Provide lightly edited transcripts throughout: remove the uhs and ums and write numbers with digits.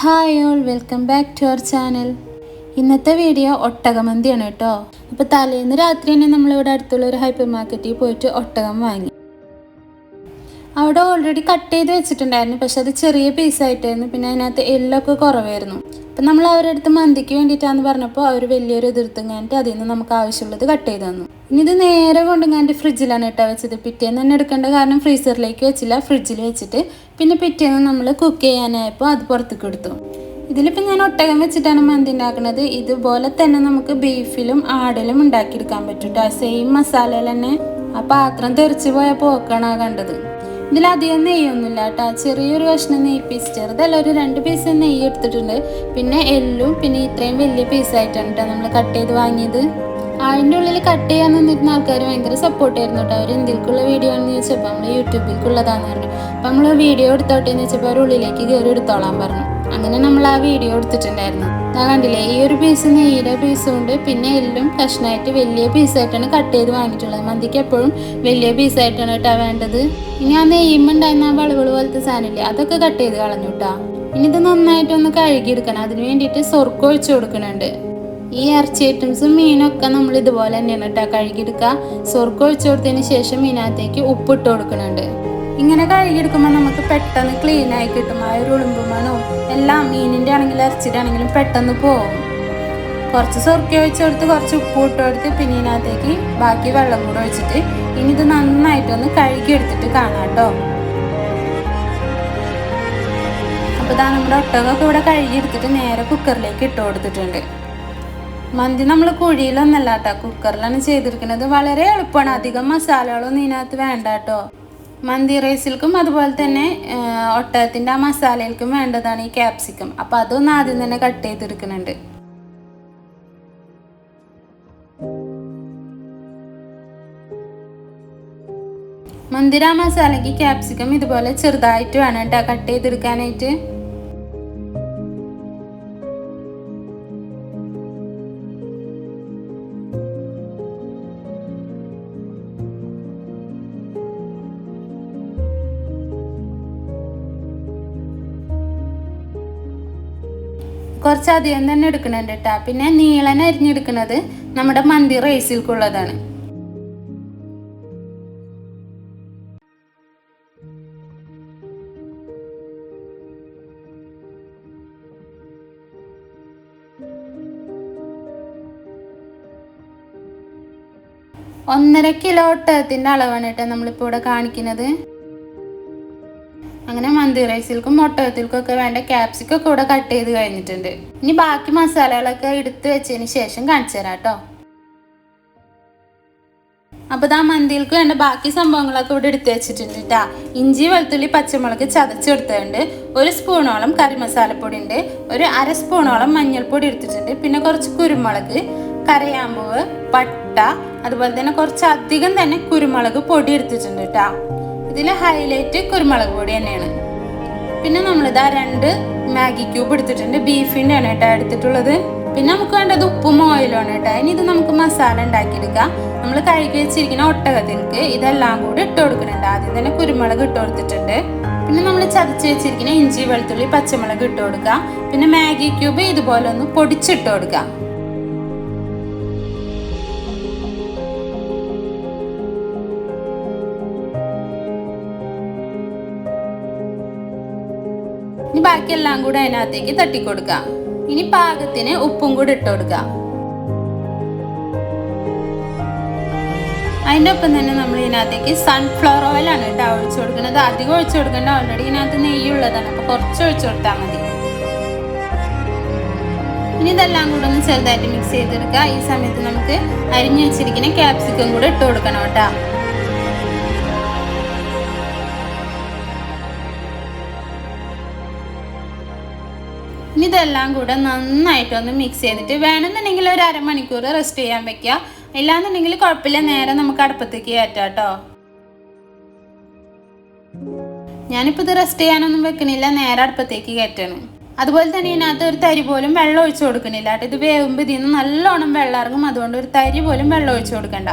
Hi all, welcome back to our channel. ഇന്നത്തെ video ഒട്ടകമന്തിയാണ് കേട്ടോ. അപ്പോൾ തലേന്ന് രാത്രി തന്നെ നമ്മളിവിടെ അടുത്തുള്ള ഒരു ഹൈപ്പർ മാർക്കറ്റിൽ പോയിട്ട് ഒട്ടകം വാങ്ങി. അവിടെ ഓൾറെഡി കട്ട് ചെയ്ത് വെച്ചിട്ടുണ്ടായിരുന്നു, പക്ഷെ അത് ചെറിയ പീസായിട്ടായിരുന്നു. പിന്നെ അതിനകത്ത് എല്ലൊക്കെ കുറവായിരുന്നു. അപ്പം നമ്മൾ അവരുടെ അടുത്ത് മന്തിക്ക് വേണ്ടിയിട്ടാന്ന് പറഞ്ഞപ്പോൾ അവർ വലിയൊരു എതിർത്തുങ്ങാണ്ട് അതിൽ നിന്ന് നമുക്ക് ആവശ്യമുള്ളത് കട്ട് ചെയ്ത് തന്നു. ഇനി ഇത് നേരെ കൊണ്ടുങ്ങാണ്ട് ഫ്രിഡ്ജിലാണ് കേട്ടോ വെച്ചത്. പിറ്റേന്ന് തന്നെ എടുക്കേണ്ട കാരണം ഫ്രീസറിലേക്ക് വെച്ചില്ല, ഫ്രിഡ്ജിൽ വെച്ചിട്ട് പിന്നെ പിറ്റേന്ന് നമ്മൾ കുക്ക് ചെയ്യാനായപ്പോൾ അത് പുറത്തേക്ക് എടുത്തു. ഇതിലിപ്പോൾ ഞാൻ ഒട്ടകം വെച്ചിട്ടാണ് മന്തി ഉണ്ടാക്കുന്നത്. ഇതുപോലെ തന്നെ നമുക്ക് ബീഫിലും ആടിലും ഉണ്ടാക്കിയെടുക്കാൻ പറ്റും കേട്ടോ. സെയിം മസാലയിൽ തന്നെ. ആ പാത്രം തെറിച്ച് പോയ പോക്കാണ് കണ്ടത്. ഇതിലധികം നെയ്യൊന്നുമില്ല കേട്ടോ. ചെറിയൊരു കഷ്ണം നെയ്യ് പീസ്, ചെറുതല്ല, ഒരു 2 പീസ് നെയ്യ് എടുത്തിട്ടുണ്ട്. പിന്നെ എല്ലും പിന്നെ ഇത്രയും വലിയ പീസായിട്ടാണ് കേട്ടോ നമ്മൾ കട്ട് ചെയ്ത് വാങ്ങിയത്. അതിൻ്റെ ഉള്ളിൽ കട്ട് ചെയ്യാൻ നിന്നിരുന്ന ആൾക്കാർ ഭയങ്കര സപ്പോർട്ടായിരുന്നു കേട്ടോ. അവർ എന്തിലേക്കുള്ള വീഡിയോ ആണെന്ന് ചോദിച്ചപ്പോൾ നമ്മൾ യൂട്യൂബിലേക്കുള്ളതാണെന്ന് പറഞ്ഞു. അപ്പം നമ്മൾ വീഡിയോ എടുത്തോട്ടെ എന്ന് വെച്ചപ്പോൾ അവർ ഉള്ളിലേക്ക് കയറി എടുത്തോളാൻ പറഞ്ഞു. അങ്ങനെ നമ്മൾ ആ വീഡിയോ എടുത്തിട്ടുണ്ടായിരുന്നു. ഞാൻ കണ്ടില്ലേ, ഈ ഒരു പീസ് നെയ്യുടെ പീസും ഉണ്ട്, പിന്നെ എല്ലും കഷ്ണമായിട്ട് വലിയ പീസായിട്ടാണ് കട്ട് ചെയ്ത് വാങ്ങിയിട്ടുള്ളത്. മന്തിക്ക് എപ്പോഴും വലിയ പീസായിട്ടാണ് കേട്ടോ വേണ്ടത്. ഇനി ആ നെയ്യുമുണ്ടായിരുന്ന ആ വളവുകൾ പോലത്തെ സാധനമില്ലേ, അതൊക്കെ കട്ട് ചെയ്ത് കളഞ്ഞു കേട്ടോ. ഇനി ഇത് നന്നായിട്ടൊന്ന് കഴുകിയെടുക്കണം. അതിന് വേണ്ടിയിട്ട് സൊർക്ക് ഒഴിച്ചു കൊടുക്കുന്നുണ്ട്. ഈ ഇറച്ചി ഐറ്റംസും മീനൊക്കെ നമ്മൾ ഇതുപോലെ തന്നെയാണ് കേട്ടോ കഴുകിയെടുക്കുക. സൊർക്ക് ഒഴിച്ചു കൊടുത്തതിന് ശേഷം മീനകത്തേക്ക് ഉപ്പിട്ട് കൊടുക്കുന്നുണ്ട്. ഇങ്ങനെ കഴുകിയെടുക്കുമ്പോൾ നമുക്ക് പെട്ടെന്ന് ക്ലീനായി കിട്ടും. ആ ഒരു ഉളുമ്പുമണോ എല്ലാം മീനിൻ്റെ ആണെങ്കിലും ഇറച്ചിയുടെ ആണെങ്കിലും പെട്ടെന്ന് പോകും. കുറച്ച് സൊർക്ക് ഒഴിച്ചു കൊടുത്ത് കുറച്ച് ഉപ്പ് ഇട്ട് കൊടുത്ത് പിന്നെ ഇതിനകത്തേക്ക് ബാക്കി വെള്ളം കൂടെ ഒഴിച്ചിട്ട് ഇനി ഇത് നന്നായിട്ടൊന്ന് കഴുകിയെടുത്തിട്ട് കാണാം കേട്ടോ. അപ്പോൾ ഇതാ നമ്മുടെ ഒട്ടകമൊക്കെ ഇവിടെ കഴുകിയെടുത്തിട്ട് നേരെ കുക്കറിലേക്ക് ഇട്ട് കൊടുത്തിട്ടുണ്ട്. മന്തി നമ്മൾ കുഴിയിലൊന്നല്ല കേട്ടോ, കുക്കറിലാണ് ചെയ്തിരിക്കുന്നത്. വളരെ എളുപ്പമാണ്, അധികം മസാലകളൊന്നും ഇതിനകത്ത് വേണ്ട കേട്ടോ. മന്തി റൈസിൽക്കും അതുപോലെ തന്നെ ഒട്ടകത്തിൻ്റെ ആ മസാലയിൽക്കും വേണ്ടതാണ് ഈ ക്യാപ്സിക്കം. അപ്പോൾ അതൊന്ന് ആദ്യം തന്നെ കട്ട് ചെയ്തെടുക്കുന്നുണ്ട്. മന്തിര മസാലയ്ക്ക് ക്യാപ്സിക്കം ഇതുപോലെ ചെറുതായിട്ട് വേണം കേട്ടോ കട്ട് ചെയ്തെടുക്കാനായിട്ട്. കുറച്ചധികം തന്നെ എടുക്കുന്നുണ്ട് കേട്ടോ. പിന്നെ നീളൻ അരിഞ്ഞെടുക്കുന്നത് നമ്മുടെ മന്തി റൈസിൽക്കുള്ളതാണ്. ഒന്നര കിലോ ഒട്ടകത്തിൻ്റെ അളവാണ് കേട്ടോ നമ്മളിപ്പോൾ ഇവിടെ കാണിക്കുന്നത്. അങ്ങനെ മന്തി റൈസിൽക്കും ഒട്ടകത്തിൽക്കും ഒക്കെ വേണ്ട ക്യാപ്സിക്കൊക്കെ ഇവിടെ കട്ട് ചെയ്ത് കഴിഞ്ഞിട്ടുണ്ട്. ഇനി ബാക്കി മസാലകളൊക്കെ എടുത്ത് വെച്ചതിന് ശേഷം കാണിച്ചു തരാം കേട്ടോ. അപ്പോൾ ആ മന്തിയിൽക്ക് വേണ്ട ബാക്കി സംഭവങ്ങളൊക്കെ ഇവിടെ എടുത്ത് വെച്ചിട്ടുണ്ട് കേട്ടോ. ഇഞ്ചി, വെളുത്തുള്ളി, പച്ചമുളക് ചതച്ചെടുത്തിട്ടുണ്ട്. 1 സ്പൂണോളം കറി മസാലപ്പൊടി ഉണ്ട്. ഒരു 1/2 സ്പൂണോളം മഞ്ഞൾപ്പൊടി എടുത്തിട്ടുണ്ട്. പിന്നെ കുറച്ച് കുരുമുളക്, കരയാമ്പൂവ്, പട്ട, അതുപോലെ തന്നെ കുറച്ചധികം തന്നെ കുരുമുളക് പൊടി എടുത്തിട്ടുണ്ട് കേട്ടോ. ഇതിൽ ഹൈലൈറ്റ് കുരുമുളക് പൊടി തന്നെയാണ്. പിന്നെ നമ്മളിതാ 2 മാഗി ക്യൂബ് എടുത്തിട്ടുണ്ട്. ബീഫിൻ്റെ ആണ് കേട്ടോ എടുത്തിട്ടുള്ളത്. പിന്നെ നമുക്ക് വേണ്ടത് ഉപ്പും ഓയിലും ആണ് കേട്ടോ. ഇനി ഇത് നമുക്ക് മസാല ഉണ്ടാക്കിയെടുക്കാം. നമ്മൾ കഴുകി വെച്ചിരിക്കുന്ന ഒട്ടകത്തിലേക്ക് ഇതെല്ലാം കൂടി ഇട്ട് കൊടുക്കുന്നുണ്ട്. ആദ്യം തന്നെ കുരുമുളക് ഇട്ട് കൊടുത്തിട്ടുണ്ട്. പിന്നെ നമ്മൾ ചതച്ച് വെച്ചിരിക്കുന്ന ഇഞ്ചി, വെളുത്തുള്ളി, പച്ചമുളക് ഇട്ട് കൊടുക്കുക. പിന്നെ മാഗി ക്യൂബ് ഇതുപോലെ ഒന്ന് പൊടിച്ചിട്ട് കൊടുക്കുക. ഇനി ബാക്കിയെല്ലാം കൂടെ അതിനകത്തേക്ക് തട്ടിക്കൊടുക്കാം. ഇനി പാകത്തിന് ഉപ്പും കൂടി ഇട്ട് കൊടുക്കാം. അതിൻ്റെ ഒപ്പം തന്നെ നമ്മൾ ഇതിനകത്തേക്ക് സൺഫ്ലവർ ഓയിലാണ് കേട്ടോ ഒഴിച്ചു കൊടുക്കുന്നത്. അധികം ഒഴിച്ചു കൊടുക്കേണ്ട, ഓൾറെഡി ഇതിനകത്ത് നെയ്യുള്ളതാണ്. അപ്പോൾ കുറച്ച് ഒഴിച്ചു കൊടുത്താൽ മതി. ഇനി ഇതെല്ലാം കൂടെ ഒന്ന് ചെറുതായിട്ട് മിക്സ് ചെയ്തെടുക്കുക. ഈ സമയത്ത് നമുക്ക് അരിഞ്ഞു വെച്ചിരിക്കുന്ന ക്യാപ്സിക്കം കൂടെ ഇട്ട് കൊടുക്കണം കേട്ടോ. ഇനി ഇതെല്ലാം കൂടെ നന്നായിട്ടൊന്ന് മിക്സ് ചെയ്തിട്ട് വേണമെന്നുണ്ടെങ്കിൽ ഒരു 1/2 മണിക്കൂർ റെസ്റ്റ് ചെയ്യാൻ വെക്കുക. ഇല്ലാന്നുണ്ടെങ്കിൽ കുഴപ്പമില്ല, നേരെ നമുക്ക് അടുപ്പത്തേക്ക് കയറ്റാം കേട്ടോ. ഞാനിപ്പോൾ ഇത് റെസ്റ്റ് ചെയ്യാനൊന്നും വെക്കണില്ല, നേരെ അടുപ്പത്തേക്ക് കയറ്റണം. അതുപോലെ തന്നെ ഇതിനകത്ത് ഒരു തരി പോലും വെള്ളം ഒഴിച്ചു കൊടുക്കണില്ല കേട്ടോ. ഇത് വേവുമ്പോൾ ഇതിൽ നിന്ന് നല്ലോണം വെള്ളം ഇറങ്ങും. അതുകൊണ്ട് ഒരു തരി പോലും വെള്ളം ഒഴിച്ചു കൊടുക്കണ്ട.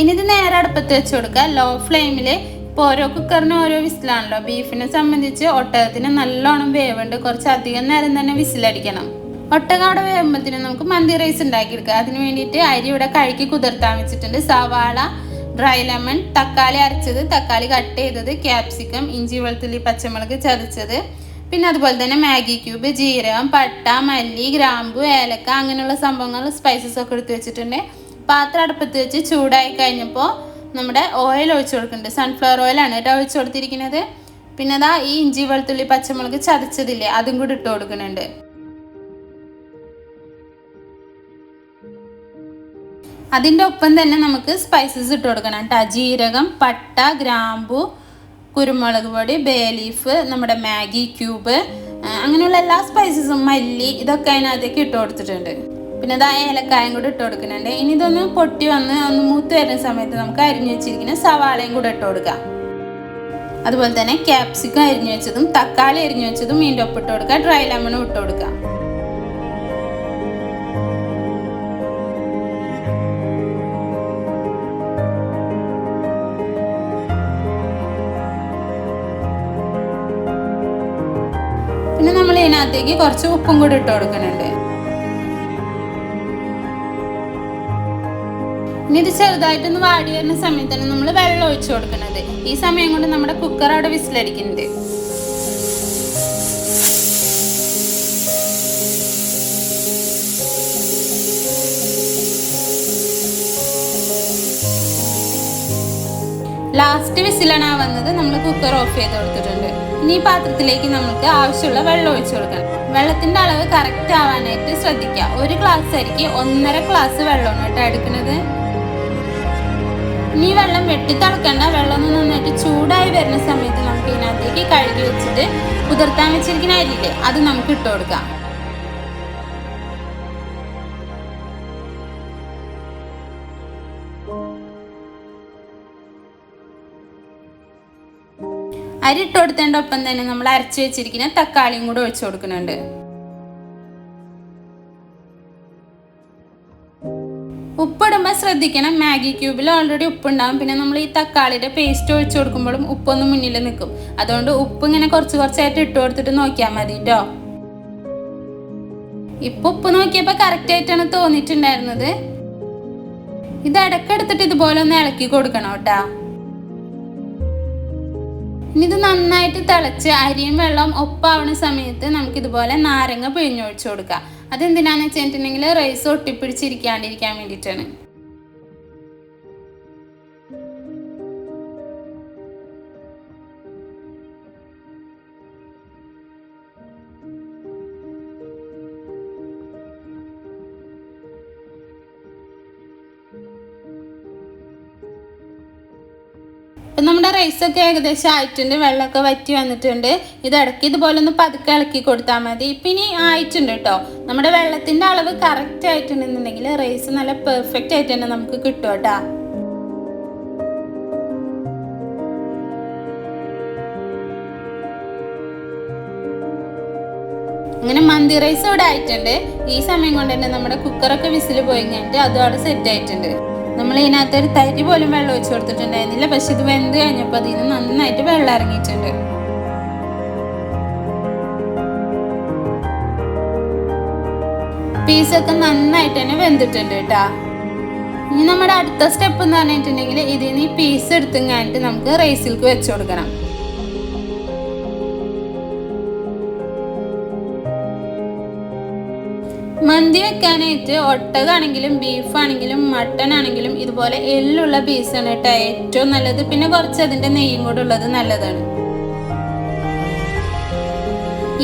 ഇനി ഇത് നേരെ അടുപ്പത്ത് വെച്ച് കൊടുക്കുക. ലോ ഫ്ലെയിമിൽ അപ്പോൾ ഓരോ കുക്കറിനും ഓരോ വിസിലാണല്ലോ. ബീഫിനെ സംബന്ധിച്ച് ഒട്ടകത്തിന് നല്ലോണം വേവുണ്ട്, കുറച്ച് അധികം നേരം തന്നെ വിസിലടിക്കണം. ഒട്ടകം അവിടെ വേവുമ്പോഴത്തേനും നമുക്ക് മന്തി റൈസ് ഉണ്ടാക്കിയെടുക്കുക. അതിന് വേണ്ടിയിട്ട് അരി ഇവിടെ കഴുകി കുതിർത്താൻ വെച്ചിട്ടുണ്ട്. സവാള, ഡ്രൈ ലെമൺ, തക്കാളി അരച്ചത്, തക്കാളി കട്ട് ചെയ്തത്, ക്യാപ്സിക്കം, ഇഞ്ചി വെളുത്തുള്ളി പച്ചമുളക് ചതച്ചത്, പിന്നെ അതുപോലെ തന്നെ മാഗി ക്യൂബ്, ജീരകം, പട്ട, മല്ലി, ഗ്രാമ്പു, ഏലക്ക അങ്ങനെയുള്ള സംഭവങ്ങൾ സ്പൈസസ് ഒക്കെ എടുത്ത് വെച്ചിട്ടുണ്ട്. പാത്രം അടുപ്പത്ത് വെച്ച് ചൂടായി കഴിഞ്ഞപ്പോൾ നമ്മുടെ ഓയിൽ ഒഴിച്ചു കൊടുക്കുന്നുണ്ട്. സൺഫ്ലവർ ഓയിലാണ് കേട്ടോ ഒഴിച്ചു കൊടുത്തിരിക്കുന്നത്. പിന്നെ അതാ ഈ ഇഞ്ചി വെളുത്തുള്ളി പച്ചമുളക് ചതച്ചതില്ലേ അതും കൂടി ഇട്ട് കൊടുക്കുന്നുണ്ട്. അതിൻ്റെ ഒപ്പം തന്നെ നമുക്ക് സ്പൈസസ് ഇട്ട് കൊടുക്കണം കേട്ടോ. ജീരകം, പട്ട, ഗ്രാമ്പു, കുരുമുളക് പൊടി, ബേ ലീഫ്, നമ്മുടെ മാഗി ക്യൂബ് അങ്ങനെയുള്ള എല്ലാ സ്പൈസസും, മല്ലി, ഇതൊക്കെ അതിനകത്തേക്ക് ഇട്ട് കൊടുത്തിട്ടുണ്ട്. പിന്നെ അത് ഏലക്കായും കൂടി ഇട്ട് കൊടുക്കുന്നുണ്ട്. ഇനി ഇതൊന്ന് പൊട്ടി വന്ന് ഒന്ന് മൂത്ത് വരുന്ന സമയത്ത് നമുക്ക് അരിഞ്ഞു വെച്ചിരിക്കുന്ന സവാളയും കൂടെ ഇട്ട് കൊടുക്കാം. അതുപോലെ തന്നെ ക്യാപ്സിക്കം അരിഞ്ഞു വെച്ചതും തക്കാളി അരിഞ്ഞു വെച്ചതും ഇതിൻ്റെ ഒപ്പം ഇട്ട് കൊടുക്കുക. ഡ്രൈ ലെമണും ഇട്ട് കൊടുക്കാം. പിന്നെ നമ്മൾ ഇതിനകത്തേക്ക് കുറച്ച് ഉപ്പും കൂടി ഇട്ട് കൊടുക്കുന്നുണ്ട്. ഇനി ഇത് ചെറുതായിട്ടൊന്ന് വാടി വരുന്ന സമയത്താണ് നമ്മൾ വെള്ളം ഒഴിച്ചു കൊടുക്കുന്നത്. ഈ സമയം കൊണ്ട് നമ്മുടെ കുക്കർ അവിടെ വിസിലടിക്കുന്നുണ്ട്. ലാസ്റ്റ് വിസിലാണ് വന്നത്. നമ്മൾ കുക്കർ ഓഫ് ചെയ്ത് കൊടുത്തിട്ടുണ്ട്. ഇനി ഈ പാത്രത്തിലേക്ക് നമുക്ക് ആവശ്യമുള്ള വെള്ളം ഒഴിച്ചു കൊടുക്കണം. വെള്ളത്തിന്റെ അളവ് കറക്റ്റ് ആവാനായിട്ട് ശ്രദ്ധിക്കുക. ഒരു ഗ്ലാസ് അരിക്ക് 1.5 ഗ്ലാസ് വെള്ളമാണ് കേട്ടോ എടുക്കുന്നത്. ഇനി വെള്ളം വെട്ടി തിളക്കണ്ട. വെള്ളം നന്നായിട്ട് ചൂടായി വരുന്ന സമയത്ത് നമുക്ക് ഇതിനകത്തേക്ക് കഴുകി വെച്ചിട്ട് കുതിർത്താൻ വെച്ചിരിക്കുന്ന അരിയില്ലേ അത് നമുക്ക് ഇട്ട് കൊടുക്കാം. അരി ഇട്ട് കൊടുത്തതിൻ്റെ ഒപ്പം തന്നെ നമ്മൾ അരച്ച് വെച്ചിരിക്കുന്ന തക്കാളിയും കൂടെ ഒഴിച്ചു കൊടുക്കുന്നുണ്ട്. ഉപ്പിടുമ്പോൾ ശ്രദ്ധിക്കണം. മാഗി ക്യൂബിൽ ഓൾറെഡി ഉപ്പുണ്ടാവും. പിന്നെ നമ്മൾ ഈ തക്കാളിയുടെ പേസ്റ്റ് ഒഴിച്ചു കൊടുക്കുമ്പോഴും ഉപ്പൊന്ന് മുന്നിൽ നിൽക്കും. അതുകൊണ്ട് ഉപ്പ് ഇങ്ങനെ കുറച്ചായിട്ട് ഇട്ട് കൊടുത്തിട്ട് നോക്കിയാൽ മതി കേട്ടോ. ഇപ്പൊ ഉപ്പ് നോക്കിയപ്പോൾ കറക്റ്റ് ആയിട്ടാണ് തോന്നിയിട്ടുണ്ടായിരുന്നത്. ഇത് ഇടയ്ക്കെടുത്തിട്ട് ഇതുപോലെ ഒന്ന് ഇളക്കി കൊടുക്കണം കേട്ടോ. ഇനി ഇത് നന്നായിട്ട് തിളച്ച് അരിയും വെള്ളവും ഒപ്പാവുന്ന സമയത്ത് നമുക്കിതുപോലെ നാരങ്ങ പിഴിഞ്ഞൊഴിച്ചു കൊടുക്കാം. അതെന്തിനാന്ന് വെച്ചിട്ടുണ്ടെങ്കിൽ റൈസ് ഒട്ടിപ്പിടിച്ചിരിക്കാണ്ടിരിക്കാൻ വേണ്ടിയിട്ടാണ്. ഇപ്പം നമ്മുടെ റൈസൊക്കെ ഏകദേശം ആയിട്ടുണ്ട്. വെള്ളമൊക്കെ വറ്റി വന്നിട്ടുണ്ട്. ഇത് ഇടയ്ക്ക് ഇതുപോലെ ഒന്ന് പതുക്കെ ഇളക്കി കൊടുത്താൽ മതി. ഇപ്പം ഇനി ആയിട്ടുണ്ട് കേട്ടോ. നമ്മുടെ വെള്ളത്തിൻ്റെ അളവ് കറക്റ്റ് ആയിട്ടുണ്ടെന്നുണ്ടെങ്കിൽ റൈസ് നല്ല പെർഫെക്റ്റ് ആയിട്ട് തന്നെ നമുക്ക് കിട്ടും കേട്ടോ. അങ്ങനെ മന്തി റൈസ് ഇവിടെ ആയിട്ടുണ്ട്. ഈ സമയം കൊണ്ട് തന്നെ നമ്മുടെ കുക്കറൊക്കെ വിസിൽ പോയി കഴിഞ്ഞിട്ട് അതും അവിടെ സെറ്റ് ആയിട്ടുണ്ട്. നമ്മൾ ഇതിനകത്ത് ഒരു തരി പോലും വെള്ളം ഒഴിച്ചു കൊടുത്തിട്ടുണ്ടായിരുന്നില്ല. പക്ഷെ ഇത് വെന്ത് കഴിഞ്ഞപ്പോൾ അതിൽ നിന്ന് നന്നായിട്ട് വെള്ളം ഇറങ്ങിയിട്ടുണ്ട്. പീസൊക്കെ നന്നായിട്ട് തന്നെ വെന്തിട്ടുണ്ട് കേട്ടോ. ഇനി നമ്മുടെ അടുത്ത സ്റ്റെപ്പ് എന്ന് പറഞ്ഞിട്ടുണ്ടെങ്കിൽ ഇതിൽ നിന്ന് ഈ പീസ് എടുത്തും കഴിഞ്ഞിട്ട് നമുക്ക് റൈസിലേക്ക് വെച്ചു കൊടുക്കണം. മന്തി വെക്കാനായിട്ട് ഒട്ടകാണെങ്കിലും ബീഫാണെങ്കിലും മട്ടൺ ആണെങ്കിലും ഇതുപോലെ എല്ലുള്ള പീസാണ് കേട്ടോ ഏറ്റവും നല്ലത്. പിന്നെ കുറച്ച് അതിൻ്റെ നെയ്യും കൂടെ ഉള്ളത് നല്ലതാണ്.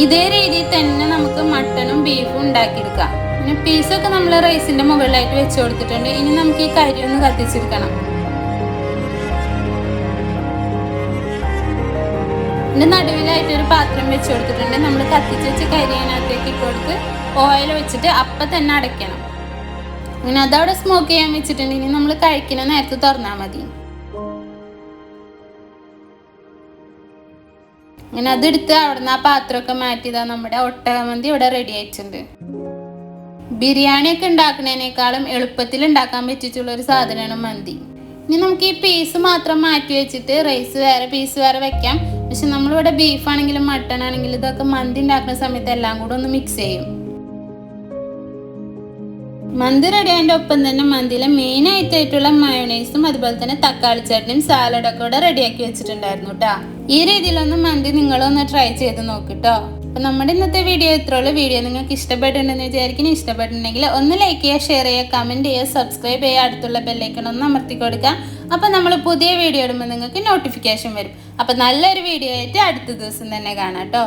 ഇതേ രീതിയിൽ തന്നെ നമുക്ക് മട്ടണും ബീഫും ഉണ്ടാക്കിയെടുക്കാം. പിന്നെ പീസൊക്കെ നമ്മൾ റൈസിന്റെ മുകളിലായിട്ട് വെച്ച് കൊടുത്തിട്ടുണ്ട്. ഇനി നമുക്ക് ഈ കരി ഒന്ന് കത്തിച്ചെടുക്കണം. ഇതിൻ്റെ നടുവിലായിട്ട് ഒരു പാത്രം വെച്ച് കൊടുത്തിട്ടുണ്ട്. നമ്മൾ കത്തിച്ച് വെച്ച് കരി അതിനകത്തേക്ക് ഇട്ട് കൊടുത്ത് ഓയിൽ വെച്ചിട്ട് അപ്പം തന്നെ അടയ്ക്കണം. അങ്ങനെ അതവിടെ സ്മോക്ക് ചെയ്യാൻ വെച്ചിട്ടുണ്ട്. ഇനി നമ്മൾ കഴിക്കുന്ന നേരത്ത് തുറന്നാൽ മതി. അങ്ങനെ അതെടുത്ത് അവിടുന്ന് ആ പാത്രമൊക്കെ മാറ്റിയതാ നമ്മുടെ ഒട്ടകമന്തി ഇവിടെ റെഡി ആയിട്ടുണ്ട്. ബിരിയാണിയൊക്കെ ഉണ്ടാക്കുന്നതിനേക്കാളും എളുപ്പത്തിൽ ഉണ്ടാക്കാൻ പറ്റിയിട്ടുള്ള ഒരു സാധനമാണ് മന്തി. ഇനി നമുക്ക് ഈ പീസ് മാത്രം മാറ്റി വെച്ചിട്ട് റൈസ് വേറെ പീസ് വേറെ വെക്കാം. പക്ഷെ നമ്മളിവിടെ ബീഫ് ആണെങ്കിലും മട്ടൺ ആണെങ്കിലും ഇതൊക്കെ മന്തി ഉണ്ടാക്കുന്ന സമയത്ത് എല്ലാം കൂടെ ഒന്ന് മിക്സ് ചെയ്യും. മന്തി റെഡി ആയതിൻ്റെ ഒപ്പം തന്നെ മന്തിയിലെ മെയിൻ ആയിട്ടുള്ള മയോണൈസും അതുപോലെ തന്നെ തക്കാളി ചട്നിയും സാലഡൊക്കെ ഇവിടെ റെഡിയാക്കി വെച്ചിട്ടുണ്ടായിരുന്നു കേട്ടോ. ഈ രീതിയിലൊന്ന് മന്തി നിങ്ങളൊന്ന് ട്രൈ ചെയ്ത് നോക്കിട്ടോ. അപ്പോൾ നമ്മുടെ ഇന്നത്തെ വീഡിയോ ഇത്രയുള്ള വീഡിയോ നിങ്ങൾക്ക് ഇഷ്ടപ്പെട്ടിട്ടുണ്ടെന്ന് വിചാരിക്കുന്നു. ഇഷ്ടപ്പെട്ടിട്ടുണ്ടെങ്കിൽ ഒന്ന് ലൈക്ക് ചെയ്യുക, ഷെയർ ചെയ്യുക, കമൻറ്റ് ചെയ്യുക, സബ്സ്ക്രൈബ് ചെയ്യുക, അടുത്തുള്ള ബെല്ലൈക്കൺ ഒന്ന് അമർത്തി കൊടുക്കുക. അപ്പോൾ നമ്മൾ പുതിയ വീഡിയോ ഇടുമ്പോൾ നിങ്ങൾക്ക് നോട്ടിഫിക്കേഷൻ വരും. അപ്പോൾ നല്ലൊരു വീഡിയോ ആയിട്ട് അടുത്ത ദിവസം തന്നെ കാണാം കേട്ടോ.